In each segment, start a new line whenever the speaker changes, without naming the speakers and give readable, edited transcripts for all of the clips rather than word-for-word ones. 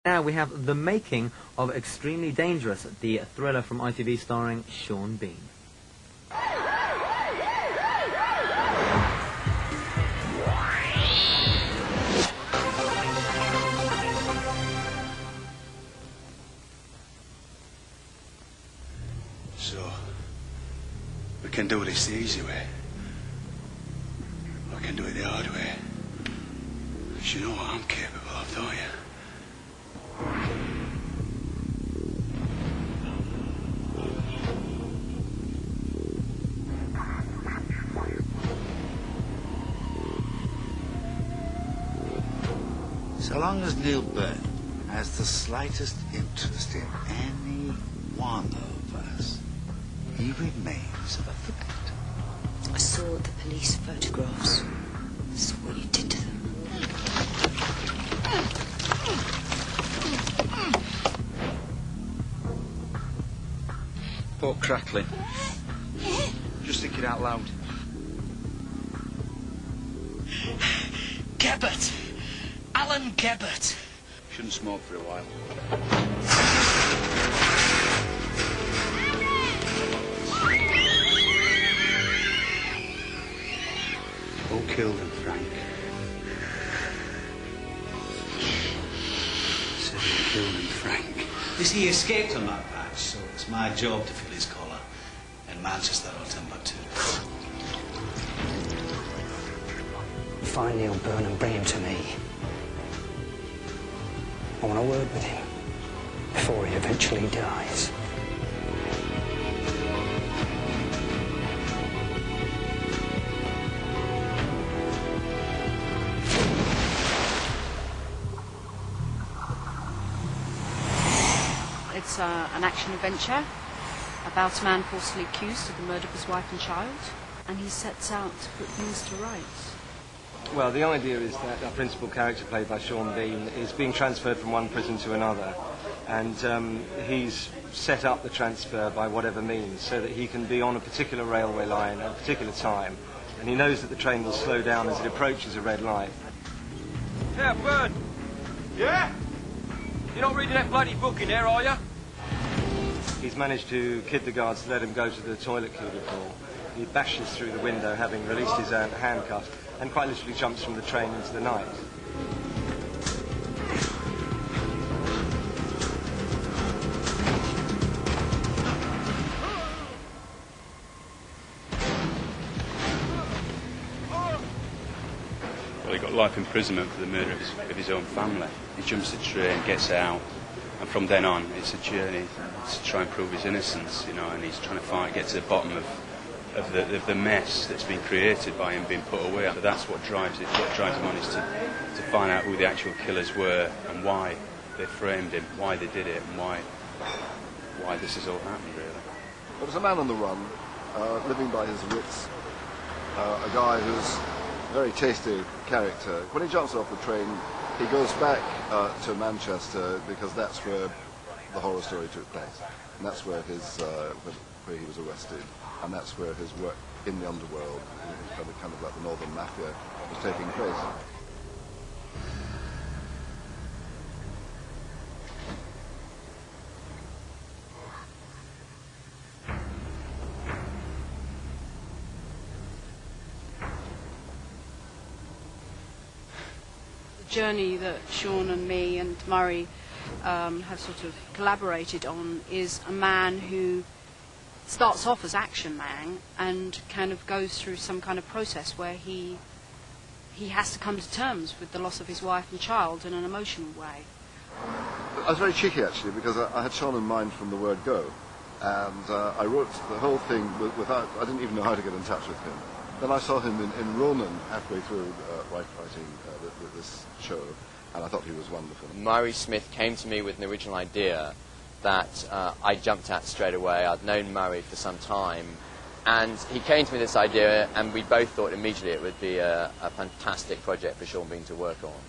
Now we have the making of Extremely Dangerous, the thriller from ITV starring Sean Bean.
So, we can do this the easy way. We can do it the hard way. 'Cause you know what I'm capable of, don't you?
So long as Neil Byrne has the slightest interest in any one of us, he remains a threat.
I saw the police photographs. I saw what you did to them.
Pork crackling. Just thinking out loud.
Gebert! Alan Gebert!
Shouldn't smoke for a while. Who killed him, Frank? I said who killed him, Frank?
You see, he escaped on that patch, so it's my job to fill his collar in Manchester or Timbuktu.
Find Neil Byrne and bring him to me. I want a word with him before he eventually dies.
It's an action adventure about a man falsely accused of the murder of his wife and child, and he sets out to put things to rights.
Well, the idea is that our principal character, played by Sean Bean, is being transferred from one prison to another, and he's set up the transfer by whatever means so that he can be on a particular railway line at a particular time, and he knows that the train will slow down as it approaches a red light.
Yeah, Byrne. Yeah? You're not reading that bloody book in there, are you?
He's managed to kid the guards to let him go to the toilet cubicle. He bashes through the window, having released his handcuffs, and quite literally jumps from the train into the night.
Well, he got life imprisonment for the murder of his own family. He jumps the train, gets out, and from then on, it's a journey to try and prove his innocence, you know, and he's trying to get to the bottom of the mess that's been created by him being put away. So that's what drives it. What drives him on is to find out who the actual killers were and why they framed him, why they did it, and why this has all happened, really.
There was a man on the run, living by his wits, a guy who's a very tasty character. When he jumps off the train, he goes back to Manchester because that's where the horror story took place, and that's where where he was arrested, and that's where his work in the underworld, kind of like the Northern Mafia, was taking place.
The journey that Sean and me and Murray have sort of collaborated on is a man who starts off as Action Man and kind of goes through some kind of process where he has to come to terms with the loss of his wife and child in an emotional way.
I was very cheeky, actually, because I had Sean in mind from the word go, and I wrote the whole thing without, I didn't even know how to get in touch with him. Then I saw him in Ronan halfway through writing this show, and I thought he was wonderful.
Murray Smith came to me with an original idea that I jumped at straight away. I'd known Murray for some time, and he came to me with this idea, and we both thought immediately it would be a fantastic project for Sean Bean to work on.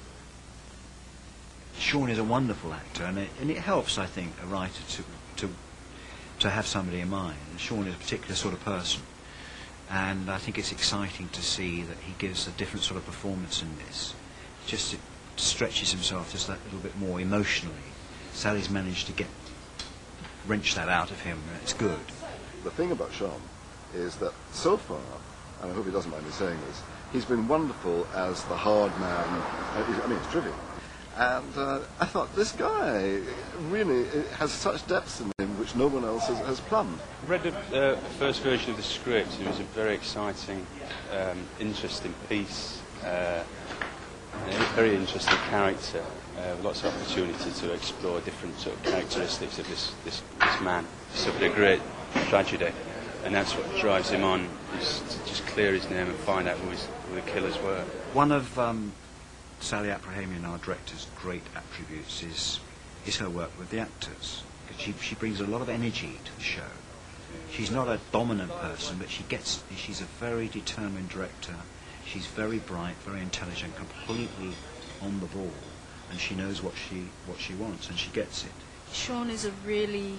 Sean is a wonderful actor, and it helps, I think, a writer to have somebody in mind. And Sean is a particular sort of person, and I think it's exciting to see that he gives a different sort of performance in this. Just stretches himself just that little bit more emotionally. Sally's managed to wrench that out of him, and it's good.
The thing about Sean is that so far, and I hope he doesn't mind me saying this, he's been wonderful as the hard man. I mean, it's trivial. And I thought, this guy really has such depths in him which no one else has plumbed.
I read the first version of the script. It was a very exciting, interesting piece. A very interesting character. Lots of opportunity to explore different sort of characteristics of this man. He suffered a great tragedy, and that's what drives him on, is to just clear his name and find out who the killers were.
One of Sally Aprahamian, our director's great attributes, is her work with the actors. She brings a lot of energy to the show. She's not a dominant person, but she's a very determined director. She's very bright, very intelligent, completely on the ball, and she knows what she wants, and she gets it.
Sean is a really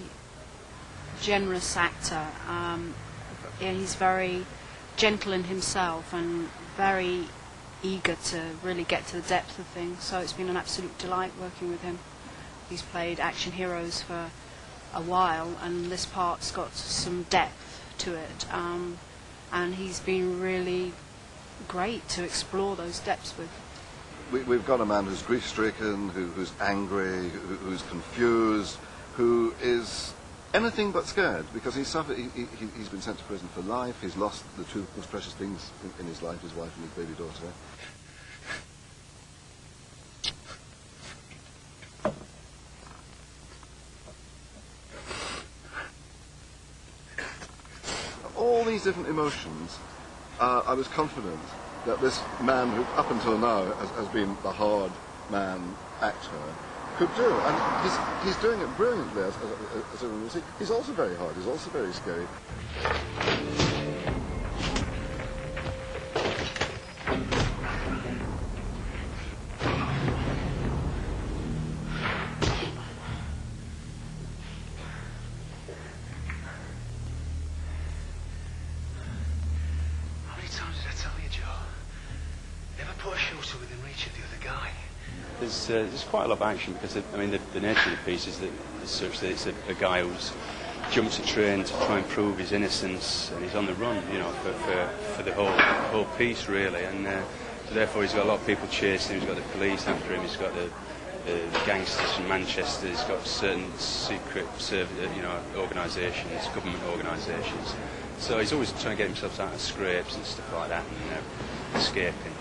generous actor. He's very gentle in himself and very eager to really get to the depth of things, so it's been an absolute delight working with him. He's played action heroes for a while, and this part's got some depth to it, and he's been really great to explore those depths with.
We've got a man who's grief-stricken, who's angry, who's confused, who is anything but scared, because he's been sent to prison for life. He's lost the two most precious things in his life, his wife and his baby daughter. All these different emotions, I was confident that this man who up until now has been the hard man actor could do, and he's doing it brilliantly. As everyone will see, he's also very hard. He's also very scary.
How many times did I tell you, Joe? Never put a shooter within reach of the other guy.
There's quite a lot of action, because the nature of the piece is such that it's a guy who's jumps a train to try and prove his innocence, and he's on the run, for the whole piece really, and so therefore he's got a lot of people chasing him. He's got the police after him. He's got the gangsters from Manchester. He's got certain secret organisations, government organisations. So he's always trying to get himself out of scrapes and stuff like that, and escaping.